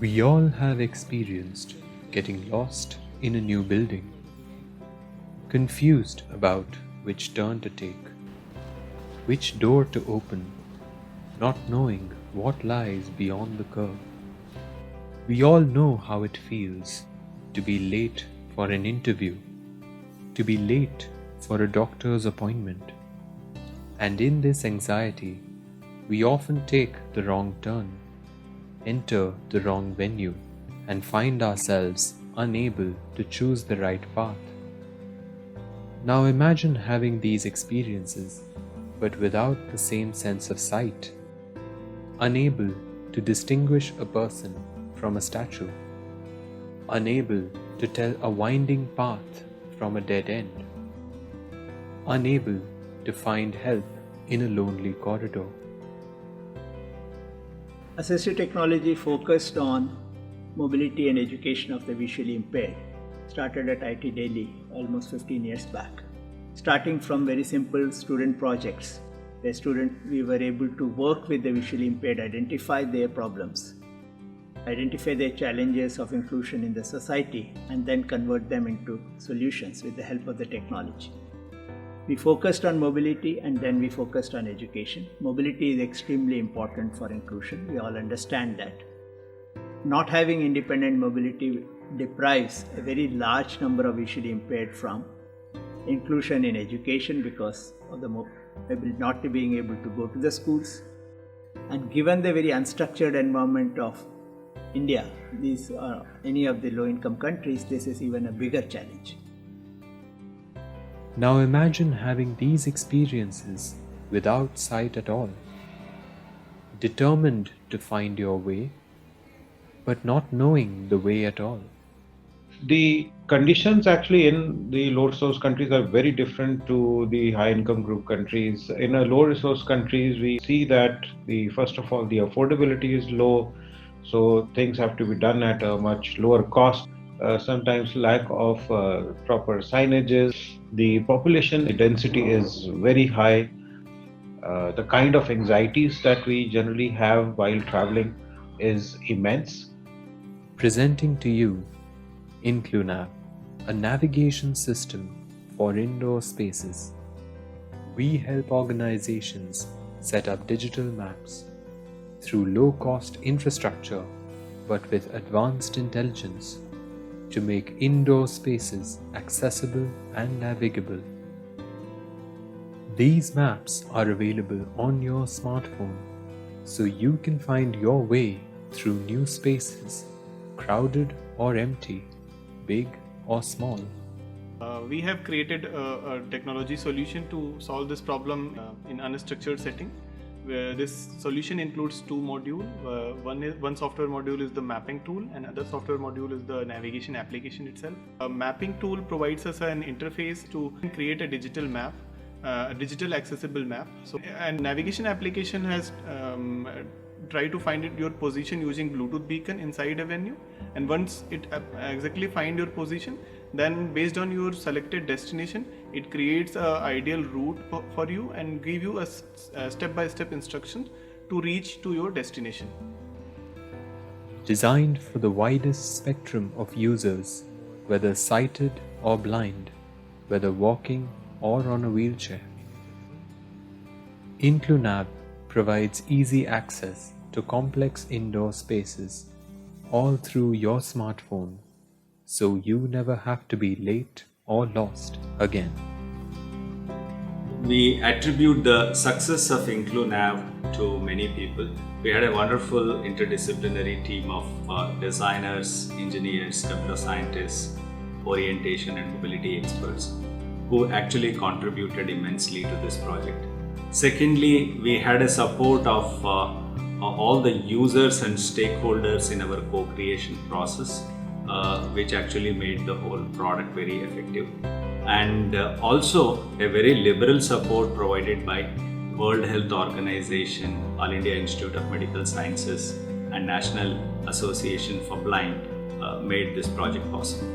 We all have experienced getting lost in a new building, confused about which turn to take, which door to open, not knowing what lies beyond the curve. We all know how it feels to be late for an interview, to be late for a doctor's appointment. And in this anxiety, we often take the wrong turn, enter the wrong venue, and find ourselves unable to choose the right path. Now imagine having these experiences, but without the same sense of sight, unable to distinguish a person from a statue, unable to tell a winding path from a dead end, unable to find help in a lonely corridor. Assistive technology focused on mobility and education of the visually impaired started at IIT Delhi almost 15 years back. Starting from very simple student projects, where we were able to work with the visually impaired, identify their problems, identify their challenges of inclusion in the society, and then convert them into solutions with the help of the technology. We focused on mobility and then we focused on education. Mobility is extremely important for inclusion. We all understand that. Not having independent mobility deprives a very large number of visually impaired from inclusion in education because of the not being able to go to the schools. And given the very unstructured environment of India, any of the low-income countries, this is even a bigger challenge. Now imagine having these experiences without sight at all, determined to find your way, but not knowing the way at all. The conditions actually in the low resource countries are very different to the high income group countries. In a low resource countries, we see that first of all, the affordability is low, so things have to be done at a much lower cost. Sometimes lack of proper signages. The population density is very high. The kind of anxieties that we generally have while traveling is immense. Presenting to you Inclunav, a navigation system for indoor spaces. We help organizations set up digital maps through low-cost infrastructure but with advanced intelligence to make indoor spaces accessible and navigable. These maps are available on your smartphone so you can find your way through new spaces, crowded or empty, big or small. We have created a technology solution to solve this problem in unstructured setting. Where this solution includes two modules. One software module is the mapping tool, and other software module is the navigation application itself. A mapping tool provides us an interface to create a digital map, a digital accessible map. So, and navigation application has try to find your position using Bluetooth beacon inside a venue, and once it exactly find your position, then based on your selected destination, it creates an ideal route for you and give you a step-by-step instruction to reach to your destination. Designed for the widest spectrum of users, whether sighted or blind, whether walking or on a wheelchair. Inclunav provides easy access to complex indoor spaces, all through your smartphone, so you never have to be late or lost again. We attribute the success of Inclunav to many people. We had a wonderful interdisciplinary team of designers, engineers, computer scientists, orientation and mobility experts who actually contributed immensely to this project. Secondly, we had a support of all the users and stakeholders in our co-creation process, which actually made the whole product very effective. And also a very liberal support provided by World Health Organization, All India Institute of Medical Sciences and National Association for Blind made this project possible.